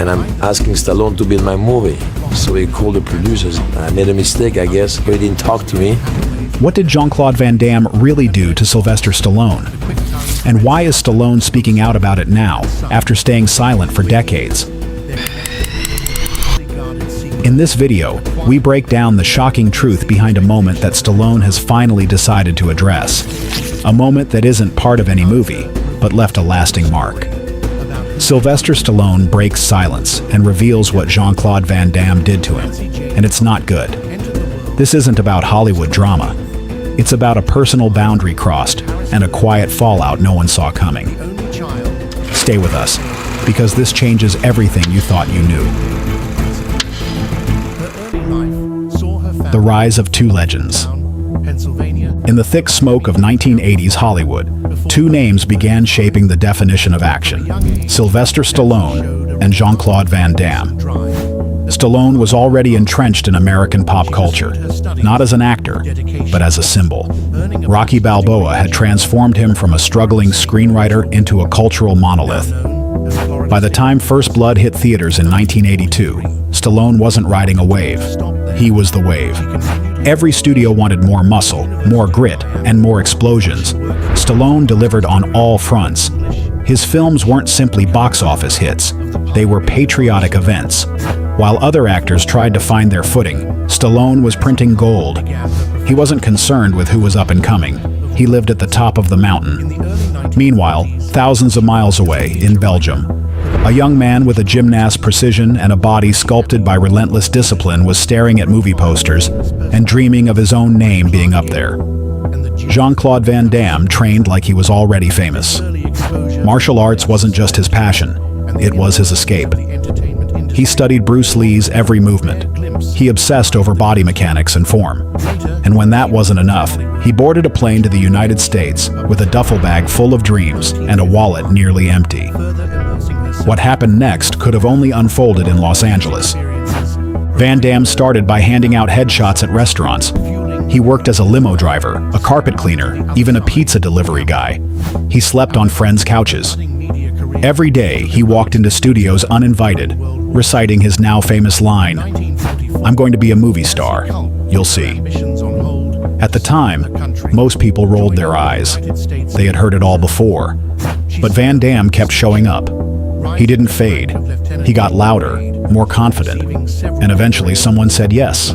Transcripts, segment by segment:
and I'm asking Stallone to be in my movie. So he called the producers. I made a mistake, I guess. He didn't talk to me. What did Jean-Claude Van Damme really do to Sylvester Stallone? And why is Stallone speaking out about it now, after staying silent for decades? In this video, we break down the shocking truth behind a moment that Stallone has finally decided to address. A moment that isn't part of any movie, but left a lasting mark. Sylvester Stallone breaks silence and reveals what Jean-Claude Van Damme did to him, and it's not good. This isn't about Hollywood drama. It's about a personal boundary crossed and a quiet fallout no one saw coming. Stay with us, because this changes everything you thought you knew. The rise of two legends. In the thick smoke of 1980s Hollywood, two names began shaping the definition of action: Sylvester Stallone and Jean-Claude Van Damme. Stallone was already entrenched in American pop culture, not as an actor, but as a symbol. Rocky Balboa had transformed him from a struggling screenwriter into a cultural monolith. By the time First Blood hit theaters in 1982, Stallone wasn't riding a wave. He was the wave. Every studio wanted more muscle, more grit, and more explosions. Stallone delivered on all fronts. His films weren't simply box office hits. They were patriotic events. While other actors tried to find their footing, Stallone was printing gold. He wasn't concerned with who was up and coming. He lived at the top of the mountain. Meanwhile, thousands of miles away, in Belgium, a young man with a gymnast's precision and a body sculpted by relentless discipline was staring at movie posters and dreaming of his own name being up there. Jean-Claude Van Damme trained like he was already famous. Martial arts wasn't just his passion, it was his escape. He studied Bruce Lee's every movement. He obsessed over body mechanics and form. And when that wasn't enough, he boarded a plane to the United States with a duffel bag full of dreams and a wallet nearly empty. What happened next could have only unfolded in Los Angeles. Van Damme started by handing out headshots at restaurants. He worked as a limo driver, a carpet cleaner, even a pizza delivery guy. He slept on friends' couches. Every day, he walked into studios uninvited, reciting his now famous line, "I'm going to be a movie star, you'll see." At the time, most people rolled their eyes. They had heard it all before. But Van Damme kept showing up. He didn't fade. He got louder, more confident, and eventually someone said yes.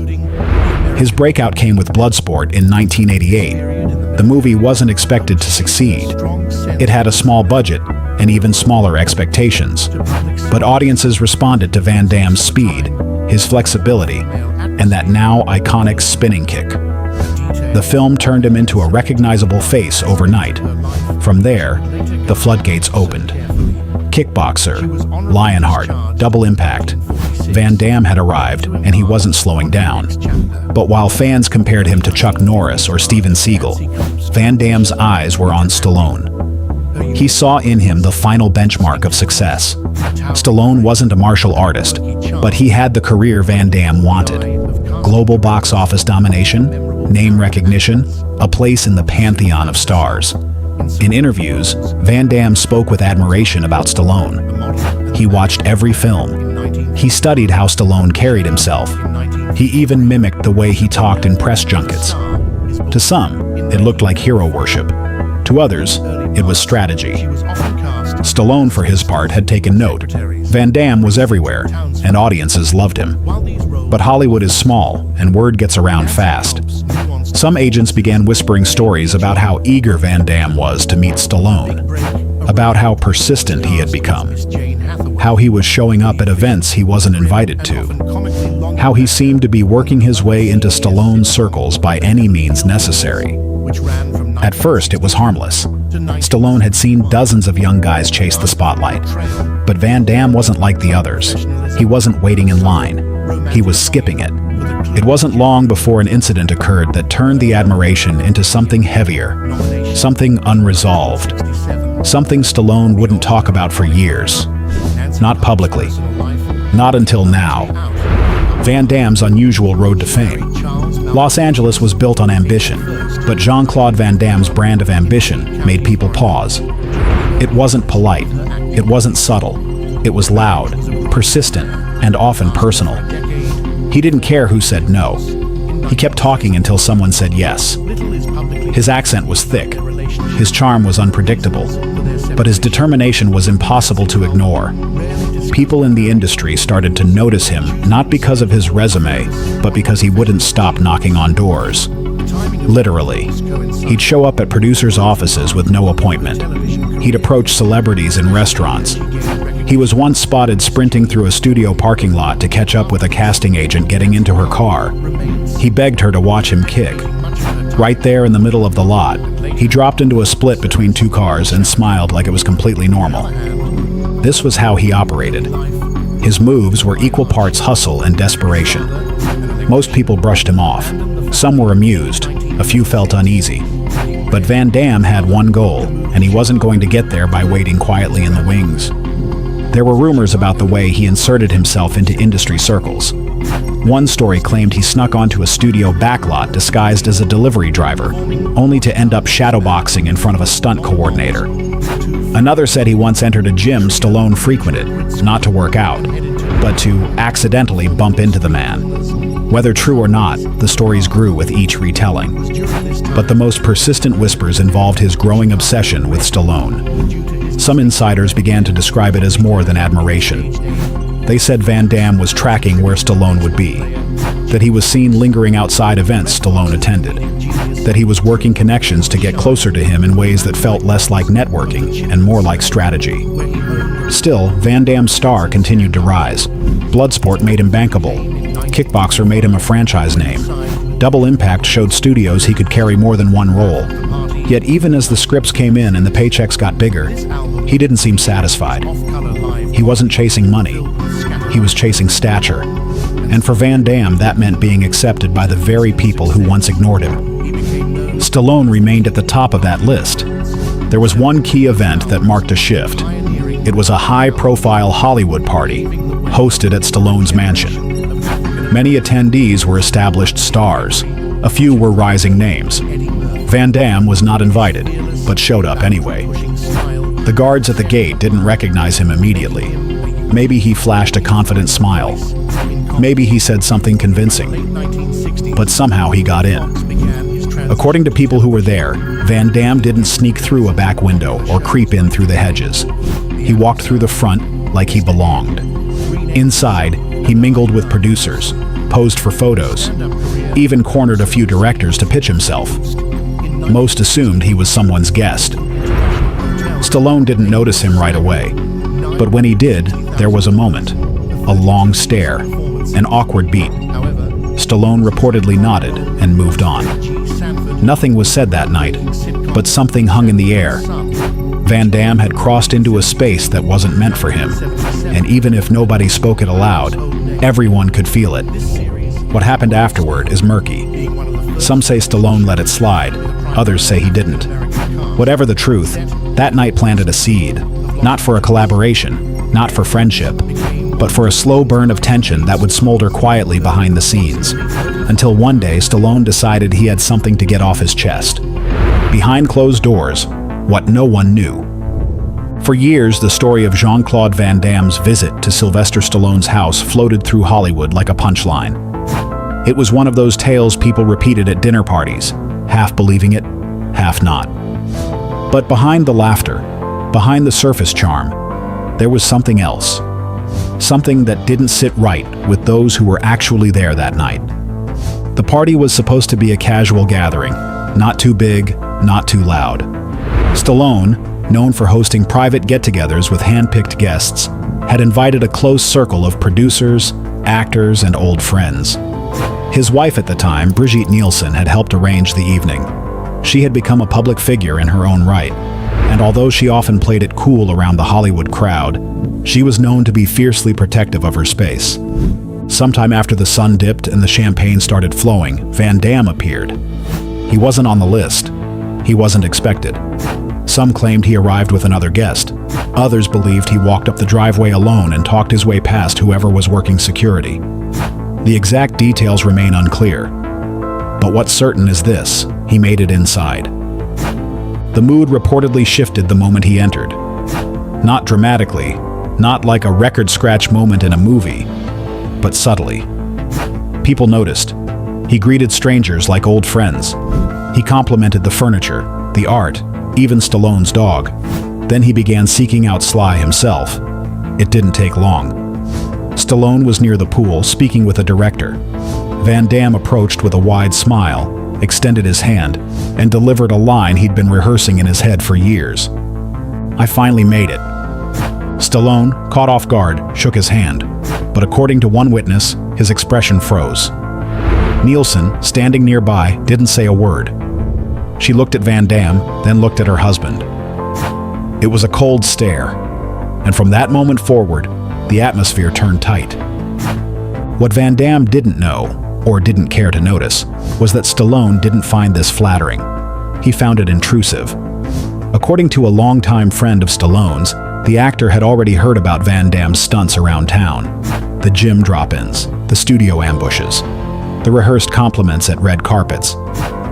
His breakout came with Bloodsport in 1988. The movie wasn't expected to succeed. It had a small budget and even smaller expectations. But audiences responded to Van Damme's speed, his flexibility, and that now iconic spinning kick. The film turned him into a recognizable face overnight. From there, the floodgates opened. Kickboxer, Lionheart, Double Impact. Van Damme had arrived, and he wasn't slowing down. But while fans compared him to Chuck Norris or Steven Seagal, Van Damme's eyes were on Stallone. He saw in him the final benchmark of success. Stallone wasn't a martial artist, but he had the career Van Damme wanted. Global box office domination, name recognition, a place in the pantheon of stars. In interviews, Van Damme spoke with admiration about Stallone. He watched every film. He studied how Stallone carried himself. He even mimicked the way he talked in press junkets. To some, it looked like hero worship. To others, it was strategy. Stallone, for his part, had taken note. Van Damme was everywhere, and audiences loved him. But Hollywood is small, and word gets around fast. Some agents began whispering stories about how eager Van Damme was to meet Stallone, about how persistent he had become, how he was showing up at events he wasn't invited to, how he seemed to be working his way into Stallone's circles by any means necessary. At first, it was harmless. Stallone had seen dozens of young guys chase the spotlight. But Van Damme wasn't like the others. He wasn't waiting in line. He was skipping it. It wasn't long before an incident occurred that turned the admiration into something heavier, something unresolved, something Stallone wouldn't talk about for years. Not publicly. Not until now. Van Damme's unusual road to fame. Los Angeles was built on ambition, but Jean-Claude Van Damme's brand of ambition made people pause. It wasn't polite. It wasn't subtle. It was loud, persistent, and often personal. He didn't care who said no. He kept talking until someone said yes. His accent was thick. His charm was unpredictable. But his determination was impossible to ignore. People in the industry started to notice him, not because of his resume, but because he wouldn't stop knocking on doors. Literally. He'd show up at producers' offices with no appointment. He'd approach celebrities in restaurants. He was once spotted sprinting through a studio parking lot to catch up with a casting agent getting into her car. He begged her to watch him kick. Right there in the middle of the lot, he dropped into a split between two cars and smiled like it was completely normal. This was how he operated. His moves were equal parts hustle and desperation. Most people brushed him off. Some were amused, a few felt uneasy. But Van Damme had one goal, and he wasn't going to get there by waiting quietly in the wings. There were rumors about the way he inserted himself into industry circles. One story claimed he snuck onto a studio backlot disguised as a delivery driver, only to end up shadowboxing in front of a stunt coordinator. Another said he once entered a gym Stallone frequented, not to work out, but to accidentally bump into the man. Whether true or not, the stories grew with each retelling. But the most persistent whispers involved his growing obsession with Stallone. Some insiders began to describe it as more than admiration. They said Van Damme was tracking where Stallone would be, that he was seen lingering outside events Stallone attended, that he was working connections to get closer to him in ways that felt less like networking and more like strategy. Still, Van Damme's star continued to rise. Bloodsport made him bankable. Kickboxer made him a franchise name. Double Impact showed studios he could carry more than one role. Yet even as the scripts came in and the paychecks got bigger, he didn't seem satisfied. He wasn't chasing money. He was chasing stature. And for Van Damme, that meant being accepted by the very people who once ignored him. Stallone remained at the top of that list. There was one key event that marked a shift. It was a high-profile Hollywood party, hosted at Stallone's mansion. Many attendees were established stars. A few were rising names. Van Damme was not invited, but showed up anyway. The guards at the gate didn't recognize him immediately. Maybe he flashed a confident smile. Maybe he said something convincing. But somehow he got in. According to people who were there, Van Damme didn't sneak through a back window or creep in through the hedges. He walked through the front like he belonged. Inside, he mingled with producers, posed for photos, even cornered a few directors to pitch himself. Most assumed he was someone's guest. Stallone didn't notice him right away. But when he did, there was a moment. A long stare. An awkward beat. Stallone reportedly nodded and moved on. Nothing was said that night, but something hung in the air. Van Damme had crossed into a space that wasn't meant for him, and even if nobody spoke it aloud, everyone could feel it. What happened afterward is murky. Some say Stallone let it slide, others say he didn't. Whatever the truth, that night planted a seed, not for a collaboration, not for friendship, but for a slow burn of tension that would smolder quietly behind the scenes, until one day Stallone decided he had something to get off his chest. Behind closed doors, what no one knew. For years, the story of Jean-Claude Van Damme's visit to Sylvester Stallone's house floated through Hollywood like a punchline. It was one of those tales people repeated at dinner parties, half believing it, half not. But behind the laughter, behind the surface charm, there was something else. Something that didn't sit right with those who were actually there that night. The party was supposed to be a casual gathering, not too big, not too loud. Stallone, known for hosting private get-togethers with hand-picked guests, had invited a close circle of producers, actors, and old friends. His wife at the time, Brigitte Nielsen, had helped arrange the evening. She had become a public figure in her own right, and although she often played it cool around the Hollywood crowd, she was known to be fiercely protective of her space. Sometime after the sun dipped and the champagne started flowing, Van Damme appeared. He wasn't on the list. He wasn't expected. Some claimed he arrived with another guest. Others believed he walked up the driveway alone and talked his way past whoever was working security. The exact details remain unclear. But what's certain is this: he made it inside. The mood reportedly shifted the moment he entered. Not dramatically, Not like a record scratch moment in a movie, but subtly. People noticed. He greeted strangers like old friends. He complimented the furniture, the art, even Stallone's dog. Then he began seeking out Sly himself. It didn't take long. Stallone was near the pool, speaking with a director. Van Damme approached with a wide smile, extended his hand, and delivered a line he'd been rehearsing in his head for years. "I finally made it." Stallone, caught off guard, shook his hand, but according to one witness, his expression froze. Nielsen, standing nearby, didn't say a word. She looked at Van Damme, then looked at her husband. It was a cold stare, and from that moment forward, the atmosphere turned tight. What Van Damme didn't know, or didn't care to notice, was that Stallone didn't find this flattering. He found it intrusive. According to a longtime friend of Stallone's, the actor had already heard about Van Damme's stunts around town. The gym drop-ins, the studio ambushes, the rehearsed compliments at red carpets.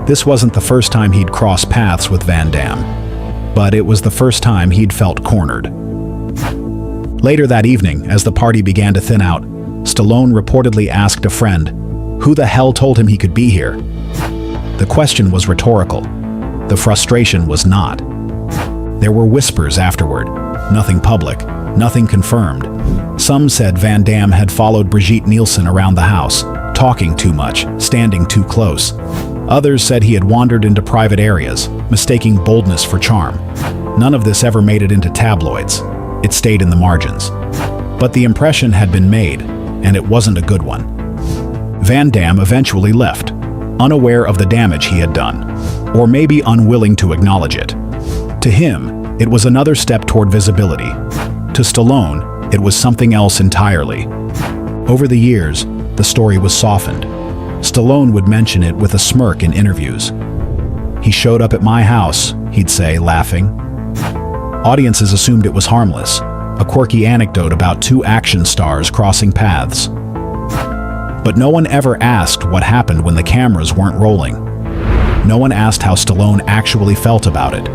This wasn't the first time he'd crossed paths with Van Damme, but it was the first time he'd felt cornered. Later that evening, as the party began to thin out, Stallone reportedly asked a friend, "Who the hell told him he could be here?" The question was rhetorical. The frustration was not. There were whispers afterward. Nothing public, nothing confirmed. Some said Van Damme had followed Brigitte Nielsen around the house, talking too much, standing too close. Others said he had wandered into private areas, mistaking boldness for charm. None of this ever made it into tabloids. It stayed in the margins. But the impression had been made, and it wasn't a good one. Van Damme eventually left, unaware of the damage he had done, or maybe unwilling to acknowledge it. To him, it was another step toward visibility. To Stallone, it was something else entirely. Over the years, the story was softened. Stallone would mention it with a smirk in interviews. "He showed up at my house," he'd say, laughing. Audiences assumed it was harmless, a quirky anecdote about two action stars crossing paths. But no one ever asked what happened when the cameras weren't rolling. No one asked how Stallone actually felt about it.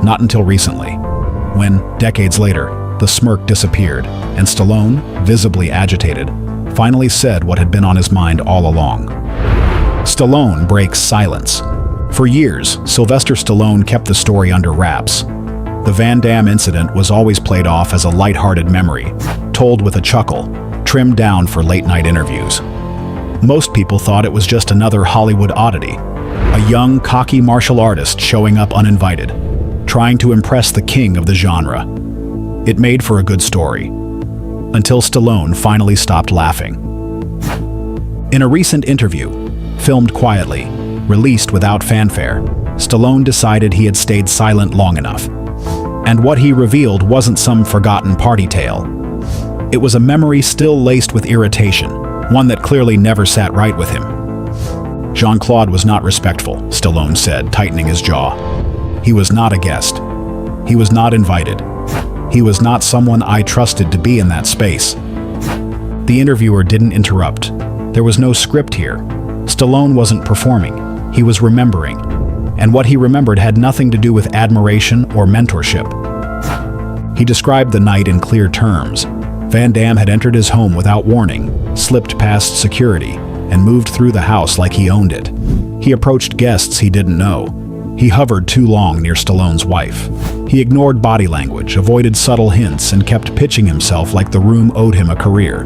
Not until recently, when, decades later, the smirk disappeared, and Stallone, visibly agitated, finally said what had been on his mind all along. Stallone breaks silence. For years, Sylvester Stallone kept the story under wraps. The Van Damme incident was always played off as a light-hearted memory, told with a chuckle, trimmed down for late-night interviews. Most people thought it was just another Hollywood oddity, a young, cocky martial artist showing up uninvited, trying to impress the king of the genre. It made for a good story, until Stallone finally stopped laughing. In a recent interview, filmed quietly, released without fanfare, Stallone decided he had stayed silent long enough. And what he revealed wasn't some forgotten party tale. It was a memory still laced with irritation, one that clearly never sat right with him. Jean-Claude was not respectful, Stallone said, tightening his jaw. He was not a guest. He was not invited. He was not someone I trusted to be in that space. The interviewer didn't interrupt. There was no script here. Stallone wasn't performing. He was remembering. And what he remembered had nothing to do with admiration or mentorship. He described the night in clear terms. Van Damme had entered his home without warning, slipped past security, and moved through the house like he owned it. He approached guests he didn't know. He hovered too long near Stallone's wife. He ignored body language, avoided subtle hints, and kept pitching himself like the room owed him a career.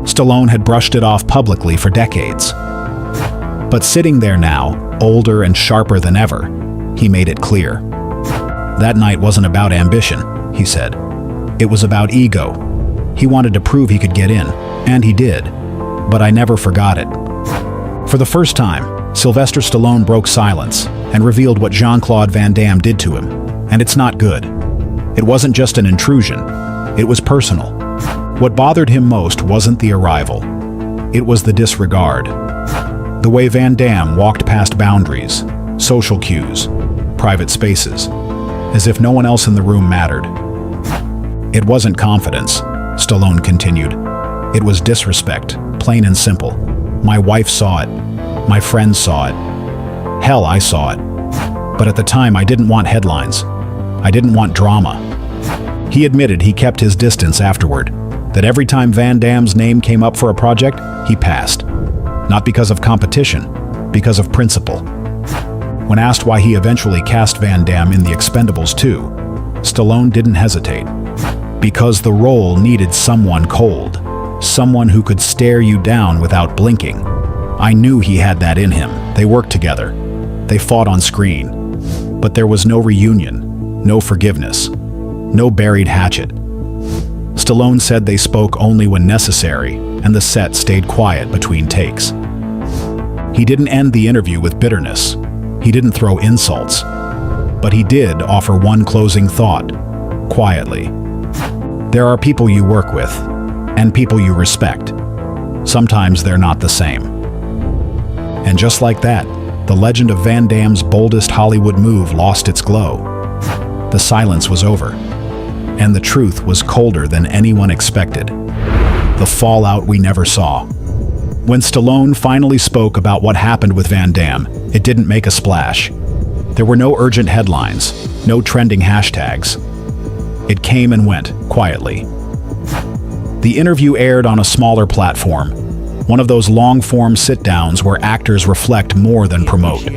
Stallone had brushed it off publicly for decades. But sitting there now, older and sharper than ever, he made it clear. That night wasn't about ambition, he said. It was about ego. He wanted to prove he could get in, and he did. But I never forgot it. For the first time, Sylvester Stallone broke silence and revealed what Jean-Claude Van Damme did to him. And it's not good. It wasn't just an intrusion. It was personal. What bothered him most wasn't the arrival. It was the disregard. The way Van Damme walked past boundaries, social cues, private spaces, as if no one else in the room mattered. It wasn't confidence, Stallone continued. It was disrespect, plain and simple. My wife saw it. My friends saw it. Hell, I saw it. But at the time, I didn't want headlines. I didn't want drama. He admitted he kept his distance afterward, that every time Van Damme's name came up for a project, he passed. Not because of competition, because of principle. When asked why he eventually cast Van Damme in The Expendables 2, Stallone didn't hesitate. Because the role needed someone cold, someone who could stare you down without blinking. I knew he had that in him. They worked together. They fought on screen. But there was no reunion, no forgiveness, no buried hatchet. Stallone said they spoke only when necessary, and the set stayed quiet between takes. He didn't end the interview with bitterness. He didn't throw insults. But he did offer one closing thought, quietly. There are people you work with, and people you respect. Sometimes they're not the same. And just like that, the legend of Van Damme's boldest Hollywood move lost its glow. The silence was over, and the truth was colder than anyone expected. The fallout we never saw. When Stallone finally spoke about what happened with Van Damme, it didn't make a splash. There were no urgent headlines, no trending hashtags. It came and went, quietly. The interview aired on a smaller platform, one of those long-form sit-downs where actors reflect more than promote.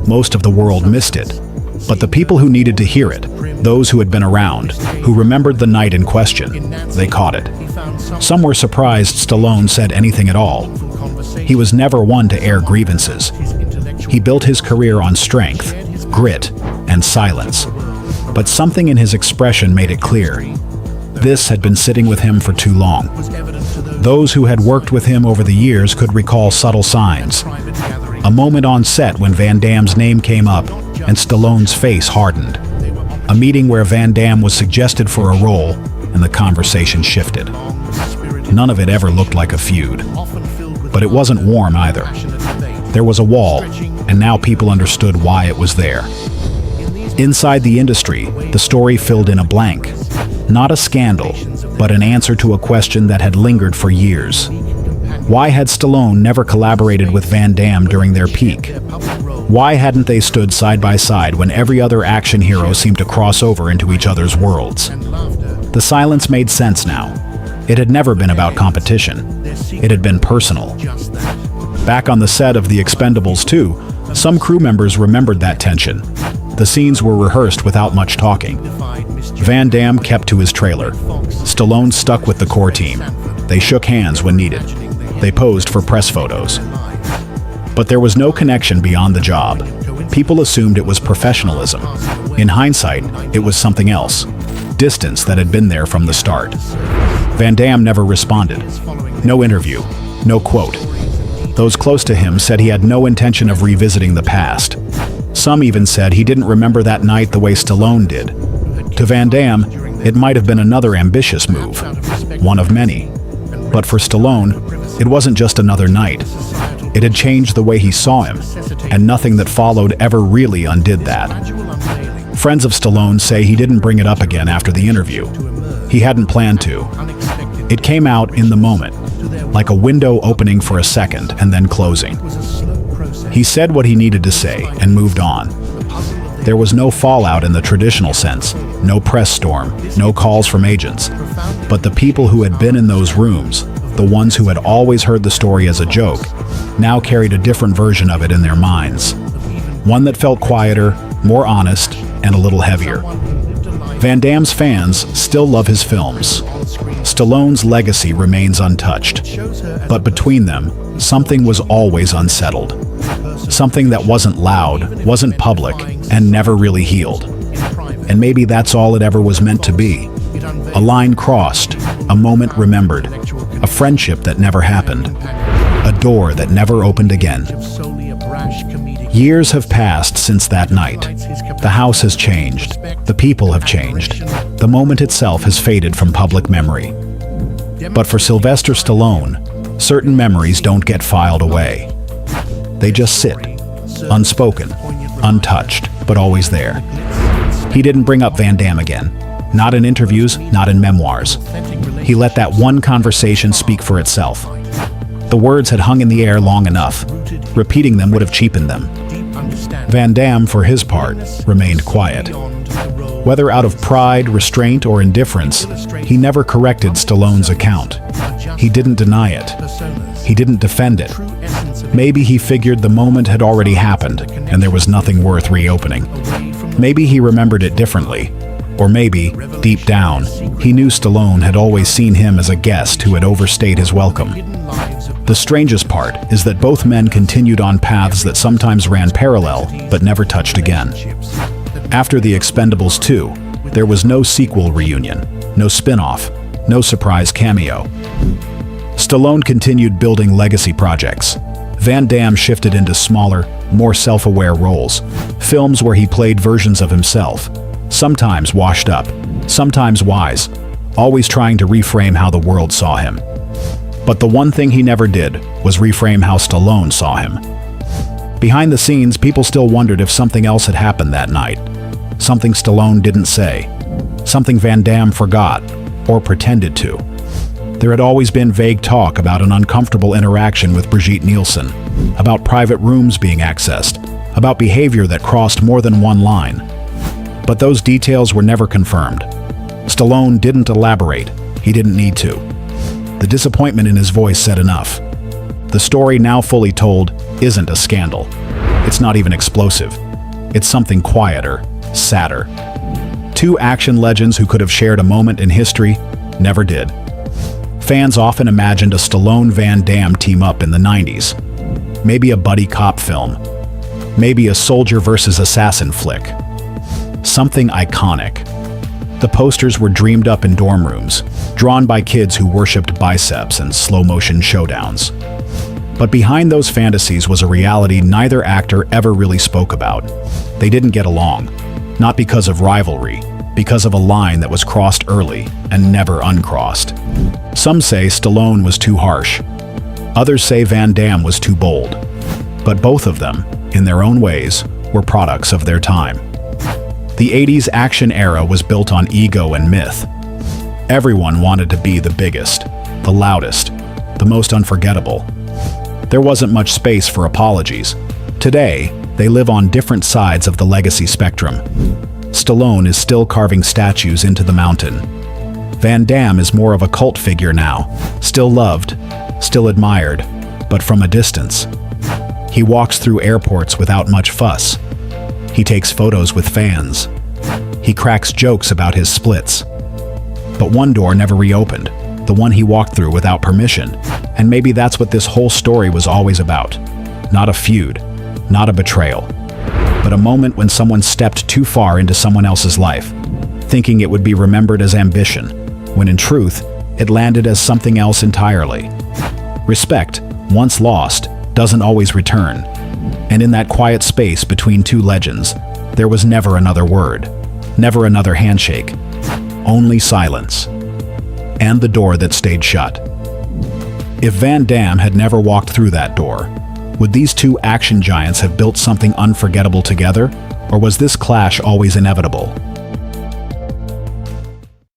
Most of the world missed it, but the people who needed to hear it, those who had been around, who remembered the night in question, they caught it. Some were surprised Stallone said anything at all. He was never one to air grievances. He built his career on strength, grit, and silence. But something in his expression made it clear. This had been sitting with him for too long. Those who had worked with him over the years could recall subtle signs. A moment on set when Van Damme's name came up and Stallone's face hardened. A meeting where Van Damme was suggested for a role and the conversation shifted. None of it ever looked like a feud. But it wasn't warm either. There was a wall, and now people understood why it was there. Inside the industry, the story filled in a blank. Not a scandal, but an answer to a question that had lingered for years. Why had Stallone never collaborated with Van Damme during their peak? Why hadn't they stood side by side when every other action hero seemed to cross over into each other's worlds? The silence made sense now. It had never been about competition. It had been personal. Back on the set of The Expendables 2, some crew members remembered that tension. The scenes were rehearsed without much talking. Van Damme kept to his trailer. Stallone stuck with the core team. They shook hands when needed. They posed for press photos. But there was no connection beyond the job. People assumed it was professionalism. In hindsight, it was something else. Distance that had been there from the start. Van Damme never responded. No interview. No quote. Those close to him said he had no intention of revisiting the past. Some even said he didn't remember that night the way Stallone did. To Van Damme, it might have been another ambitious move. One of many. But for Stallone, it wasn't just another night. It had changed the way he saw him, and nothing that followed ever really undid that. Friends of Stallone say he didn't bring it up again after the interview. He hadn't planned to. It came out in the moment, like a window opening for a second and then closing. He said what he needed to say and moved on. There was no fallout in the traditional sense, no press storm, no calls from agents. But the people who had been in those rooms, the ones who had always heard the story as a joke, now carried a different version of it in their minds. One that felt quieter, more honest, and a little heavier. Van Damme's fans still love his films. Stallone's legacy remains untouched. But between them, something was always unsettled. Something that wasn't loud, wasn't public, and never really healed. And maybe that's all it ever was meant to be. A line crossed, a moment remembered, a friendship that never happened, a door that never opened again. Years have passed since that night. The house has changed. The people have changed. The moment itself has faded from public memory. But for Sylvester Stallone, certain memories don't get filed away. They just sit, unspoken, untouched, but always there. He didn't bring up Van Damme again. Not in interviews, not in memoirs. He let that one conversation speak for itself. The words had hung in the air long enough. Repeating them would have cheapened them. Van Damme, for his part, remained quiet. Whether out of pride, restraint, or indifference, he never corrected Stallone's account. He didn't deny it. He didn't defend it. Maybe he figured the moment had already happened, and there was nothing worth reopening. Maybe he remembered it differently. Or maybe, deep down, he knew Stallone had always seen him as a guest who had overstayed his welcome. The strangest part is that both men continued on paths that sometimes ran parallel, but never touched again. After The Expendables 2, there was no sequel reunion, no spin-off, no surprise cameo. Stallone continued building legacy projects. Van Damme shifted into smaller, more self-aware roles, films where he played versions of himself, sometimes washed up, sometimes wise, always trying to reframe how the world saw him. But the one thing he never did was reframe how Stallone saw him. Behind the scenes, people still wondered if something else had happened that night. Something Stallone didn't say. Something Van Damme forgot, or pretended to. There had always been vague talk about an uncomfortable interaction with Brigitte Nielsen, about private rooms being accessed, about behavior that crossed more than one line. But those details were never confirmed. Stallone didn't elaborate. He didn't need to. The disappointment in his voice said enough. The story now fully told isn't a scandal. It's not even explosive. It's something quieter, sadder. Two action legends who could have shared a moment in history never did. Fans often imagined a Stallone-Van Damme team-up in the 90s. Maybe a buddy cop film. Maybe a soldier versus assassin flick. Something iconic. The posters were dreamed up in dorm rooms, drawn by kids who worshipped biceps and slow-motion showdowns. But behind those fantasies was a reality neither actor ever really spoke about. They didn't get along, not because of rivalry, because of a line that was crossed early and never uncrossed. Some say Stallone was too harsh. Others say Van Damme was too bold. But both of them, in their own ways, were products of their time. The 80s action era was built on ego and myth. Everyone wanted to be the biggest, the loudest, the most unforgettable. There wasn't much space for apologies. Today, they live on different sides of the legacy spectrum. Stallone is still carving statues into the mountain. Van Damme is more of a cult figure now, still loved, still admired, but from a distance. He walks through airports without much fuss. He takes photos with fans. He cracks jokes about his splits. But one door never reopened, the one he walked through without permission. And maybe that's what this whole story was always about. Not a feud, not a betrayal, but a moment when someone stepped too far into someone else's life, thinking it would be remembered as ambition, when in truth, it landed as something else entirely. Respect, once lost, doesn't always return. And in that quiet space between two legends, there was never another word, never another handshake, only silence, and the door that stayed shut. If Van Damme had never walked through that door, would these two action giants have built something unforgettable together, or was this clash always inevitable?